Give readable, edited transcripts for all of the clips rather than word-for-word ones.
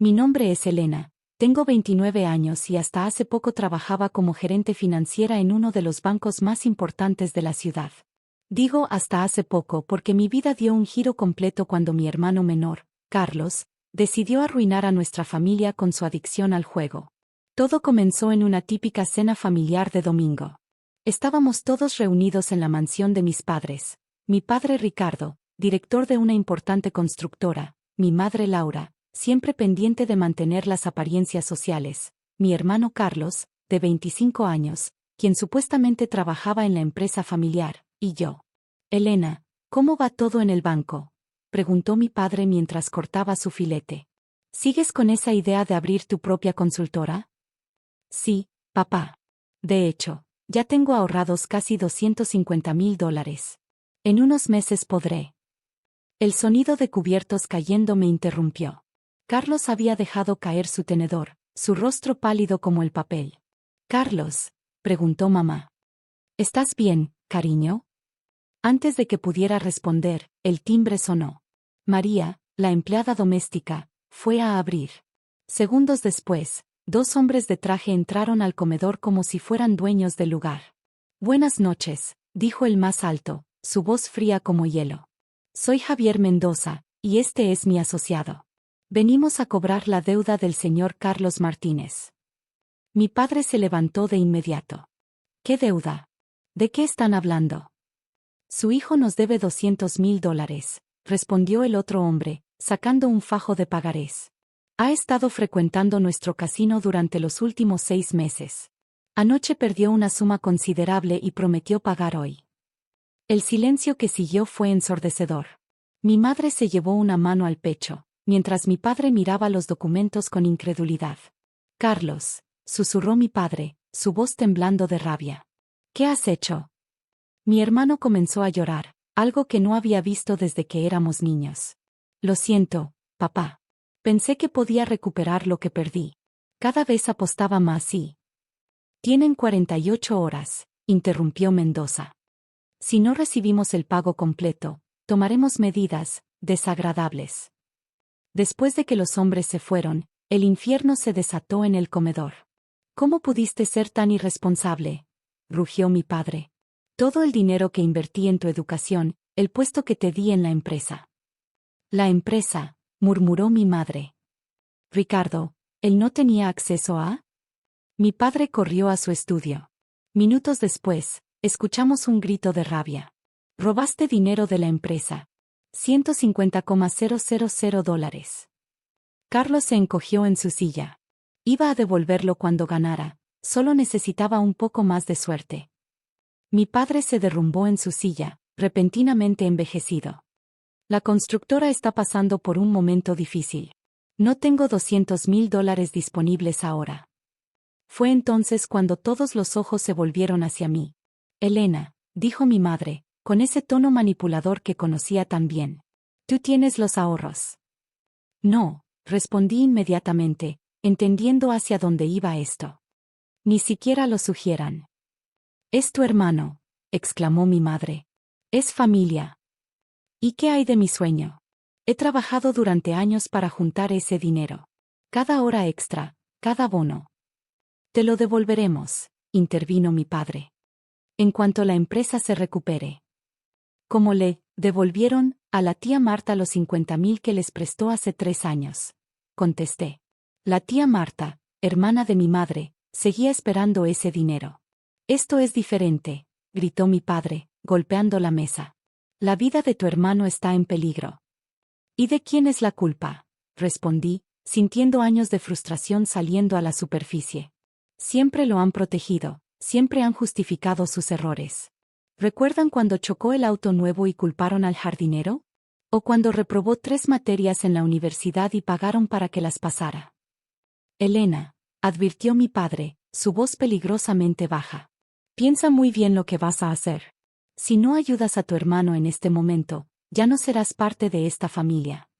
Mi nombre es Elena. Tengo 29 años y hasta hace poco trabajaba como gerente financiera en uno de los bancos más importantes de la ciudad. Digo hasta hace poco porque mi vida dio un giro completo cuando mi hermano menor, Carlos, decidió arruinar a nuestra familia con su adicción al juego. Todo comenzó en una típica cena familiar de domingo. Estábamos todos reunidos en la mansión de mis padres. Mi padre Ricardo, director de una importante constructora, mi madre Laura, siempre pendiente de mantener las apariencias sociales, mi hermano Carlos, de 25 años, quien supuestamente trabajaba en la empresa familiar, y yo. Elena, ¿cómo va todo en el banco?, preguntó mi padre mientras cortaba su filete. ¿Sigues con esa idea de abrir tu propia consultora? Sí, papá. De hecho, ya tengo ahorrados casi $250,000. En unos meses podré. El sonido de cubiertos cayendo me interrumpió. Carlos había dejado caer su tenedor, su rostro pálido como el papel. «Carlos», preguntó mamá. «¿Estás bien, cariño?» Antes de que pudiera responder, el timbre sonó. María, la empleada doméstica, fue a abrir. Segundos después, dos hombres de traje entraron al comedor como si fueran dueños del lugar. «Buenas noches», dijo el más alto, su voz fría como hielo. «Soy Javier Mendoza, y este es mi asociado. Venimos a cobrar la deuda del señor Carlos Martínez». Mi padre se levantó de inmediato. «¿Qué deuda? ¿De qué están hablando?» «Su hijo nos debe $200,000», respondió el otro hombre, sacando un fajo de pagarés. «Ha estado frecuentando nuestro casino durante los últimos 6 meses. Anoche perdió una suma considerable y prometió pagar hoy». El silencio que siguió fue ensordecedor. Mi madre se llevó una mano al pecho, mientras mi padre miraba los documentos con incredulidad. «Carlos», susurró mi padre, su voz temblando de rabia. «¿Qué has hecho?» Mi hermano comenzó a llorar, algo que no había visto desde que éramos niños. «Lo siento, papá. Pensé que podía recuperar lo que perdí. Cada vez apostaba más y...» «Tienen 48 horas», interrumpió Mendoza. «Si no recibimos el pago completo, tomaremos medidas desagradables». Después de que los hombres se fueron, el infierno se desató en el comedor. «¿Cómo pudiste ser tan irresponsable?», rugió mi padre. «Todo el dinero que invertí en tu educación, el puesto que te di en la empresa». «La empresa», murmuró mi madre. «Ricardo, ¿él no tenía acceso a...?» Mi padre corrió a su estudio. Minutos después, escuchamos un grito de rabia. «Robaste dinero de la empresa. $150,000. Carlos se encogió en su silla. Iba a devolverlo cuando ganara, solo necesitaba un poco más de suerte. Mi padre se derrumbó en su silla, repentinamente envejecido. «La constructora está pasando por un momento difícil. No tengo $200,000 disponibles ahora». Fue entonces cuando todos los ojos se volvieron hacia mí. «Elena», dijo mi madre, con ese tono manipulador que conocía tan bien. «¿Tú tienes los ahorros?» «No», respondí inmediatamente, entendiendo hacia dónde iba esto. «Ni siquiera lo sugieran». «Es tu hermano», exclamó mi madre. «Es familia». «¿Y qué hay de mi sueño? He trabajado durante años para juntar ese dinero. Cada hora extra, cada bono». «Te lo devolveremos», intervino mi padre. «En cuanto la empresa se recupere». «¿Cómo le devolvieron a la tía Marta los 50,000 que les prestó hace 3 años?» contesté. La tía Marta, hermana de mi madre, seguía esperando ese dinero. «Esto es diferente», gritó mi padre, golpeando la mesa. «La vida de tu hermano está en peligro». «¿Y de quién es la culpa?», respondí, sintiendo años de frustración saliendo a la superficie. «Siempre lo han protegido, siempre han justificado sus errores. ¿Recuerdan cuando chocó el auto nuevo y culparon al jardinero? ¿O cuando reprobó 3 materias en la universidad y pagaron para que las pasara?» «Elena», advirtió mi padre, su voz peligrosamente baja. «Piensa muy bien lo que vas a hacer. Si no ayudas a tu hermano en este momento, ya no serás parte de esta familia».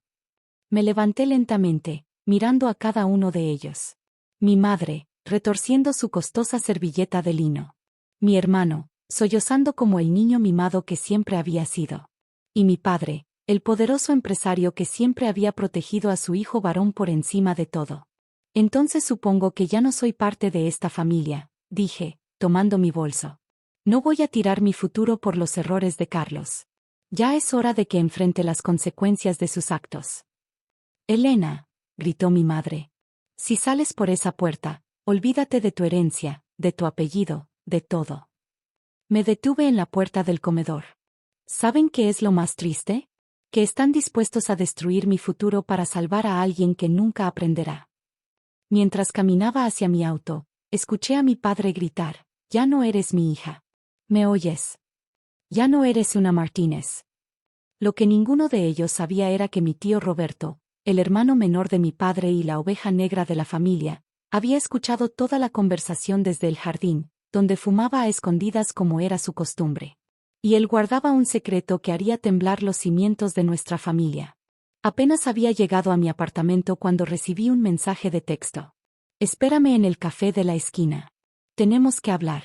Me levanté lentamente, mirando a cada uno de ellos. Mi madre, retorciendo su costosa servilleta de lino. Mi hermano, sollozando como el niño mimado que siempre había sido. Y mi padre, El poderoso empresario que siempre había protegido a su hijo varón por encima de todo. Entonces supongo que ya no soy parte de esta familia, dije, tomando mi bolso. No voy a tirar mi futuro por los errores de Carlos. Ya es hora de que enfrente las consecuencias de sus actos. Elena, gritó mi madre. Si sales por esa puerta, olvídate de tu herencia, de tu apellido, de todo. Me detuve en la puerta del comedor. ¿Saben qué es lo más triste? Que están dispuestos a destruir mi futuro para salvar a alguien que nunca aprenderá. Mientras caminaba hacia mi auto, escuché a mi padre gritar, «Ya no eres mi hija. ¿Me oyes? Ya no eres una Martínez». Lo que ninguno de ellos sabía era que mi tío Roberto, el hermano menor de mi padre y la oveja negra de la familia, había escuchado toda la conversación desde el jardín, donde fumaba a escondidas como era su costumbre. Y él guardaba un secreto que haría temblar los cimientos de nuestra familia. Apenas había llegado a mi apartamento cuando recibí un mensaje de texto. «Espérame en el café de la esquina. Tenemos que hablar».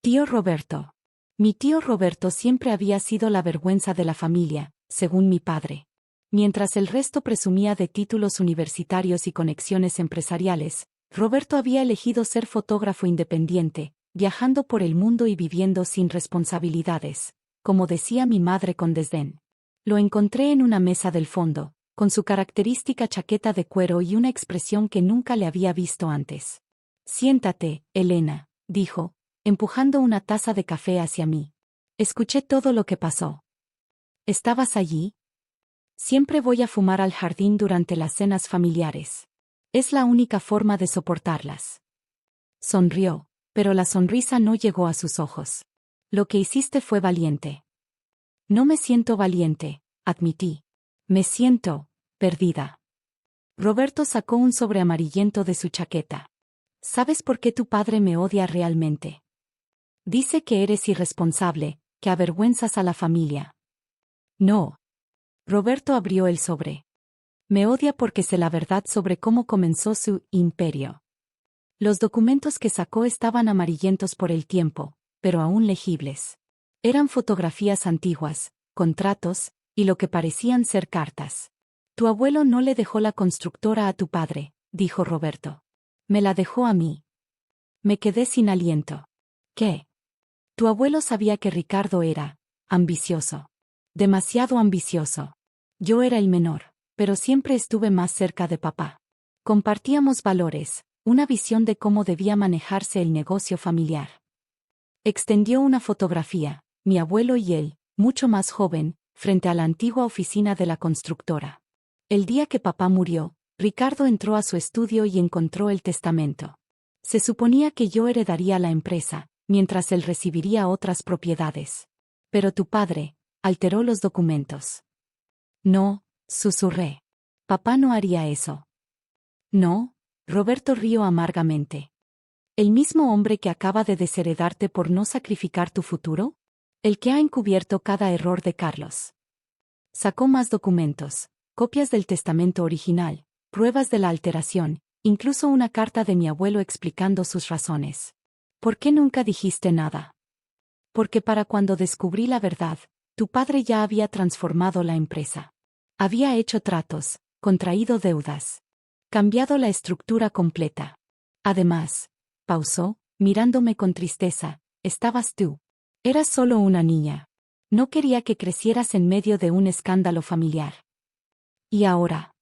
Tío Roberto. Mi tío Roberto siempre había sido la vergüenza de la familia, según mi padre. Mientras el resto presumía de títulos universitarios y conexiones empresariales, Roberto había elegido ser fotógrafo independiente, viajando por el mundo y viviendo sin responsabilidades, como decía mi madre con desdén. Lo encontré en una mesa del fondo, con su característica chaqueta de cuero y una expresión que nunca le había visto antes. «Siéntate, Elena», dijo, empujando una taza de café hacia mí. Escuché todo lo que pasó. ¿Estabas allí? Siempre voy a fumar al jardín durante las cenas familiares. Es la única forma de soportarlas. Sonrió, pero la sonrisa no llegó a sus ojos. Lo que hiciste fue valiente. No me siento valiente, admití. Me siento perdida. Roberto sacó un sobre amarillento de su chaqueta. ¿Sabes por qué tu padre me odia realmente? Dice que eres irresponsable, que avergüenzas a la familia. No. Roberto abrió el sobre. Me odia porque sé la verdad sobre cómo comenzó su imperio. Los documentos que sacó estaban amarillentos por el tiempo, pero aún legibles. Eran fotografías antiguas, contratos, y lo que parecían ser cartas. Tu abuelo no le dejó la constructora a tu padre, dijo Roberto. Me la dejó a mí. Me quedé sin aliento. ¿Qué? Tu abuelo sabía que Ricardo era ambicioso. Demasiado ambicioso. Yo era el menor, pero siempre estuve más cerca de papá. Compartíamos valores, una visión de cómo debía manejarse el negocio familiar. Extendió una fotografía, mi abuelo y él, mucho más joven, frente a la antigua oficina de la constructora. El día que papá murió, Ricardo entró a su estudio y encontró el testamento. Se suponía que yo heredaría la empresa, mientras él recibiría otras propiedades. Pero tu padre alteró los documentos. No, susurré. Papá no haría eso. No, Roberto rió amargamente. ¿El mismo hombre que acaba de desheredarte por no sacrificar tu futuro? El que ha encubierto cada error de Carlos. Sacó más documentos, copias del testamento original, pruebas de la alteración, incluso una carta de mi abuelo explicando sus razones. ¿Por qué nunca dijiste nada? Porque para cuando descubrí la verdad, tu padre ya había transformado la empresa. Había hecho tratos, contraído deudas. Cambiado la estructura completa. Además, pausó, mirándome con tristeza, estabas tú. Eras solo una niña. No quería que crecieras en medio de un escándalo familiar. ¿Y ahora?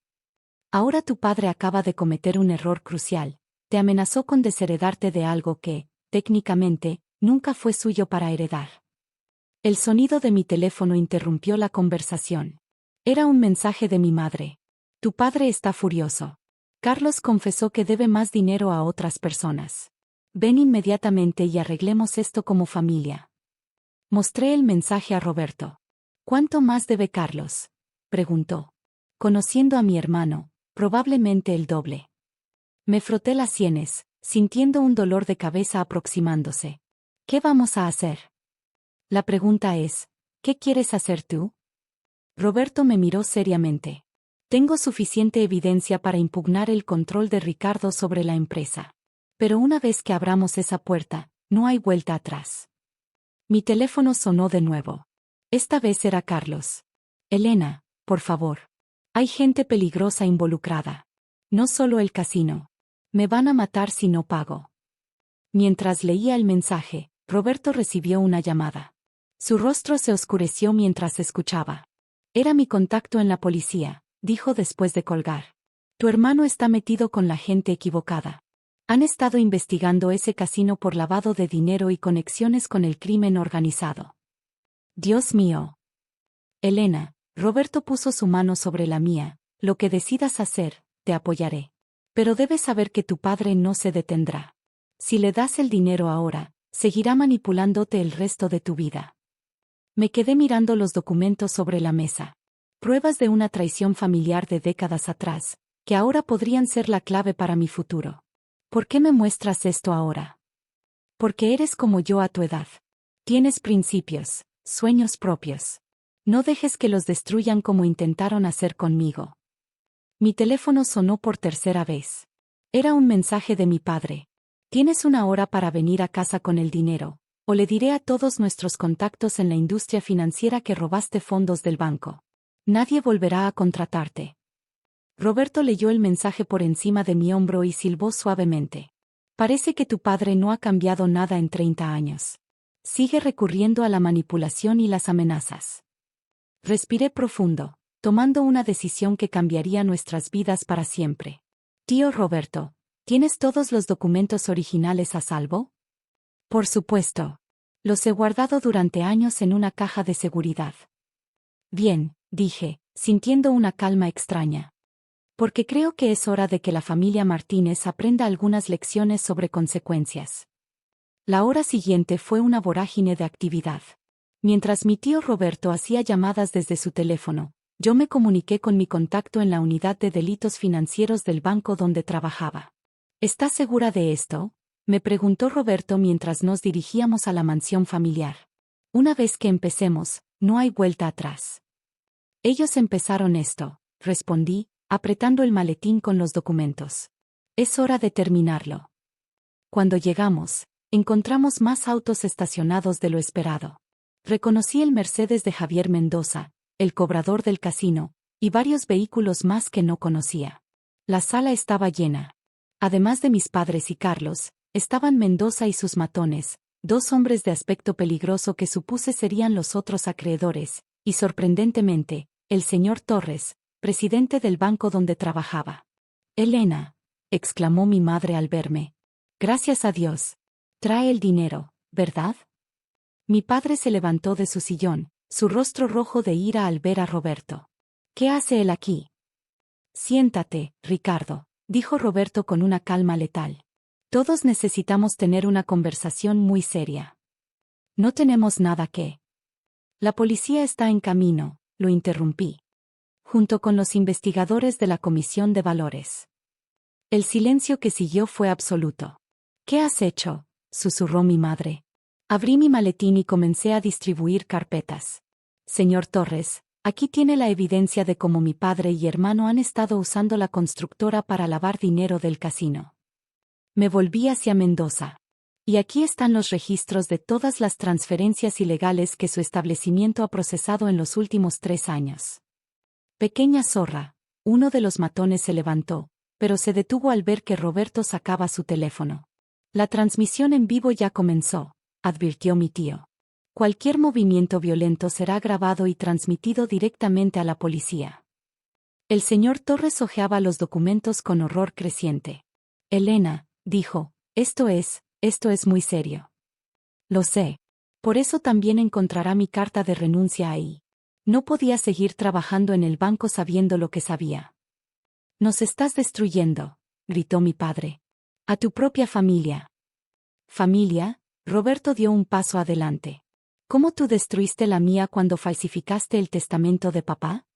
Ahora tu padre acaba de cometer un error crucial. Te amenazó con desheredarte de algo que, técnicamente, nunca fue suyo para heredar. El sonido de mi teléfono interrumpió la conversación. Era un mensaje de mi madre. Tu padre está furioso. Carlos confesó que debe más dinero a otras personas. Ven inmediatamente y arreglemos esto como familia. Mostré el mensaje a Roberto. ¿Cuánto más debe Carlos?, preguntó. Conociendo a mi hermano, probablemente el doble. Me froté las sienes, sintiendo un dolor de cabeza aproximándose. ¿Qué vamos a hacer? La pregunta es, ¿qué quieres hacer tú? Roberto me miró seriamente. Tengo suficiente evidencia para impugnar el control de Ricardo sobre la empresa. Pero una vez que abramos esa puerta, no hay vuelta atrás. Mi teléfono sonó de nuevo. Esta vez era Carlos. Elena, por favor. Hay gente peligrosa involucrada. No solo el casino. Me van a matar si no pago. Mientras leía el mensaje, Roberto recibió una llamada. Su rostro se oscureció mientras escuchaba. Era mi contacto en la policía, dijo después de colgar. Tu hermano está metido con la gente equivocada. Han estado investigando ese casino por lavado de dinero y conexiones con el crimen organizado. Dios mío. Elena, Roberto puso su mano sobre la mía. Lo que decidas hacer, te apoyaré. Pero debes saber que tu padre no se detendrá. Si le das el dinero ahora, seguirá manipulándote el resto de tu vida. Me quedé mirando los documentos sobre la mesa. Pruebas de una traición familiar de décadas atrás, que ahora podrían ser la clave para mi futuro. ¿Por qué me muestras esto ahora? Porque eres como yo a tu edad. Tienes principios, sueños propios. No dejes que los destruyan como intentaron hacer conmigo. Mi teléfono sonó por tercera vez. Era un mensaje de mi padre. Tienes una hora para venir a casa con el dinero, o le diré a todos nuestros contactos en la industria financiera que robaste fondos del banco. Nadie volverá a contratarte. Roberto leyó el mensaje por encima de mi hombro y silbó suavemente. Parece que tu padre no ha cambiado nada en 30 años. Sigue recurriendo a la manipulación y las amenazas. Respiré profundo, tomando una decisión que cambiaría nuestras vidas para siempre. Tío Roberto, ¿tienes todos los documentos originales a salvo? Por supuesto. Los he guardado durante años en una caja de seguridad. Bien, dije, sintiendo una calma extraña. Porque creo que es hora de que la familia Martínez aprenda algunas lecciones sobre consecuencias. La hora siguiente fue una vorágine de actividad. Mientras mi tío Roberto hacía llamadas desde su teléfono, yo me comuniqué con mi contacto en la unidad de delitos financieros del banco donde trabajaba. ¿Estás segura de esto?, me preguntó Roberto mientras nos dirigíamos a la mansión familiar. Una vez que empecemos, no hay vuelta atrás. Ellos empezaron esto, respondí, apretando el maletín con los documentos. Es hora de terminarlo. Cuando llegamos, encontramos más autos estacionados de lo esperado. Reconocí el Mercedes de Javier Mendoza, el cobrador del casino, y varios vehículos más que no conocía. La sala estaba llena. Además de mis padres y Carlos, estaban Mendoza y sus matones, dos hombres de aspecto peligroso que supuse serían los otros acreedores, y sorprendentemente, el señor Torres, presidente del banco donde trabajaba. Elena, exclamó mi madre al verme. Gracias a Dios. Trae el dinero, ¿verdad? Mi padre se levantó de su sillón, su rostro rojo de ira al ver a Roberto. ¿Qué hace él aquí? Siéntate, Ricardo, dijo Roberto con una calma letal. Todos necesitamos tener una conversación muy seria. No tenemos nada que. La policía está en camino, lo interrumpí. Junto con los investigadores de la Comisión de Valores. El silencio que siguió fue absoluto. ¿Qué has hecho?, susurró mi madre. Abrí mi maletín y comencé a distribuir carpetas. Señor Torres, aquí tiene la evidencia de cómo mi padre y hermano han estado usando la constructora para lavar dinero del casino. Me volví hacia Mendoza. Y aquí están los registros de todas las transferencias ilegales que su establecimiento ha procesado en los últimos 3 años. Pequeña zorra, uno de los matones se levantó, pero se detuvo al ver que Roberto sacaba su teléfono. La transmisión en vivo ya comenzó, advirtió mi tío. Cualquier movimiento violento será grabado y transmitido directamente a la policía. El señor Torres hojeaba los documentos con horror creciente. Elena, dijo, esto es muy serio. Lo sé. Por eso también encontrará mi carta de renuncia ahí. No podía seguir trabajando en el banco sabiendo lo que sabía. Nos estás destruyendo, gritó mi padre. A tu propia familia. ¿Familia? Roberto dio un paso adelante. ¿Cómo tú destruiste la mía cuando falsificaste el testamento de papá?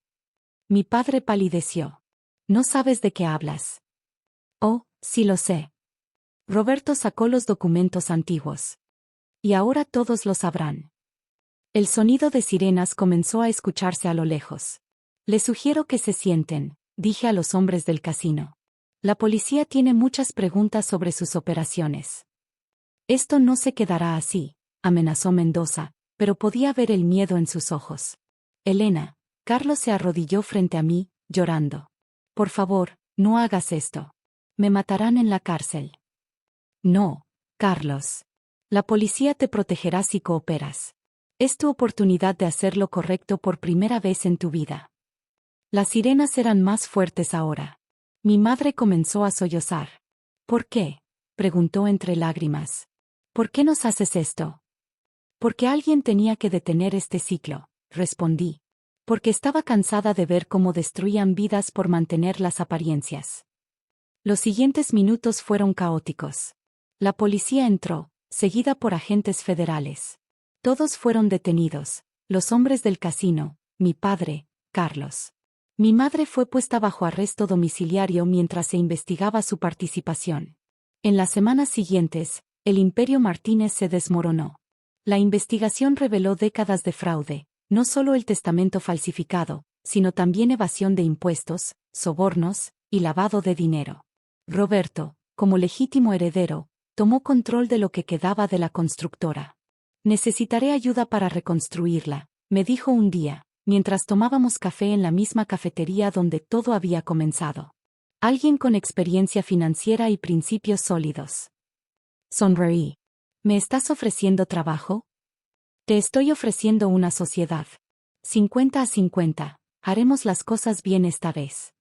Mi padre palideció. No sabes de qué hablas. Oh, sí lo sé. Roberto sacó los documentos antiguos. Y ahora todos lo sabrán. El sonido de sirenas comenzó a escucharse a lo lejos. Les sugiero que se sienten, dije a los hombres del casino. La policía tiene muchas preguntas sobre sus operaciones. Esto no se quedará así, amenazó Mendoza, pero podía ver el miedo en sus ojos. Elena, Carlos se arrodilló frente a mí, llorando. Por favor, no hagas esto. Me matarán en la cárcel. No, Carlos. La policía te protegerá si cooperas. Es tu oportunidad de hacer lo correcto por primera vez en tu vida. Las sirenas eran más fuertes ahora. Mi madre comenzó a sollozar. ¿Por qué?, preguntó entre lágrimas. ¿Por qué nos haces esto? Porque alguien tenía que detener este ciclo, respondí. Porque estaba cansada de ver cómo destruían vidas por mantener las apariencias. Los siguientes minutos fueron caóticos. La policía entró, seguida por agentes federales. Todos fueron detenidos, los hombres del casino, mi padre, Carlos. Mi madre fue puesta bajo arresto domiciliario mientras se investigaba su participación. En las semanas siguientes, el Imperio Martínez se desmoronó. La investigación reveló décadas de fraude, no solo el testamento falsificado, sino también evasión de impuestos, sobornos y lavado de dinero. Roberto, como legítimo heredero, tomó control de lo que quedaba de la constructora. Necesitaré ayuda para reconstruirla, me dijo un día, mientras tomábamos café en la misma cafetería donde todo había comenzado. Alguien con experiencia financiera y principios sólidos. Sonreí. ¿Me estás ofreciendo trabajo? Te estoy ofreciendo una sociedad. 50-50, haremos las cosas bien esta vez.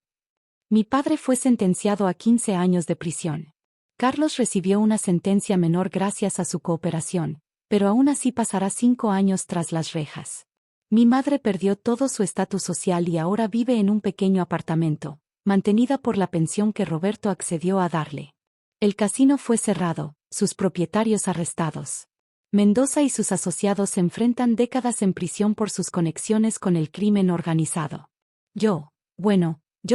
Mi padre fue sentenciado a 15 años de prisión. Carlos recibió una sentencia menor gracias a su cooperación, pero aún así pasará 5 años tras las rejas. Mi madre perdió todo su estatus social y ahora vive en un pequeño apartamento, mantenida por la pensión que Roberto accedió a darle. El casino fue cerrado, sus propietarios arrestados. Mendoza y sus asociados se enfrentan décadas en prisión por sus conexiones con el crimen organizado. Yo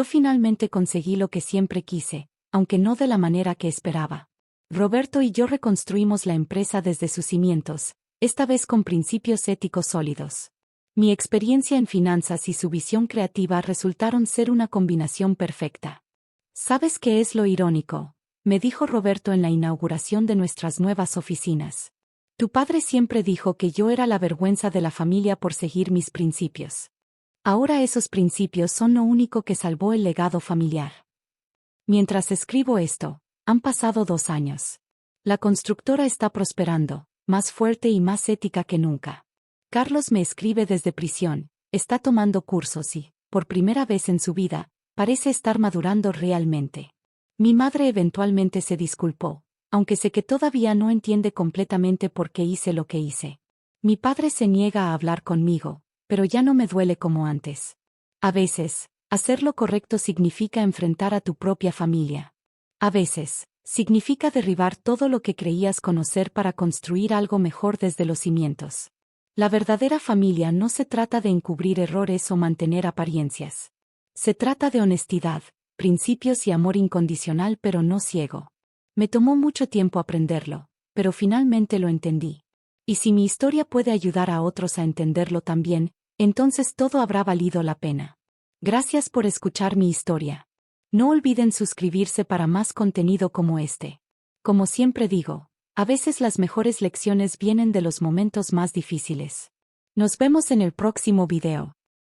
finalmente conseguí lo que siempre quise, aunque no de la manera que esperaba. Roberto y yo reconstruimos la empresa desde sus cimientos, esta vez con principios éticos sólidos. Mi experiencia en finanzas y su visión creativa resultaron ser una combinación perfecta. ¿Sabes qué es lo irónico?, me dijo Roberto en la inauguración de nuestras nuevas oficinas. Tu padre siempre dijo que yo era la vergüenza de la familia por seguir mis principios. Ahora esos principios son lo único que salvó el legado familiar. Mientras escribo esto, han pasado 2 años. La constructora está prosperando, más fuerte y más ética que nunca. Carlos me escribe desde prisión, está tomando cursos y, por primera vez en su vida, parece estar madurando realmente. Mi madre eventualmente se disculpó, aunque sé que todavía no entiende completamente por qué hice lo que hice. Mi padre se niega a hablar conmigo, pero ya no me duele como antes. A veces, hacer lo correcto significa enfrentar a tu propia familia. A veces, significa derribar todo lo que creías conocer para construir algo mejor desde los cimientos. La verdadera familia no se trata de encubrir errores o mantener apariencias. Se trata de honestidad, principios y amor incondicional pero no ciego. Me tomó mucho tiempo aprenderlo, pero finalmente lo entendí. Y si mi historia puede ayudar a otros a entenderlo también, entonces todo habrá valido la pena. Gracias por escuchar mi historia. No olviden suscribirse para más contenido como este. Como siempre digo, a veces las mejores lecciones vienen de los momentos más difíciles. Nos vemos en el próximo video.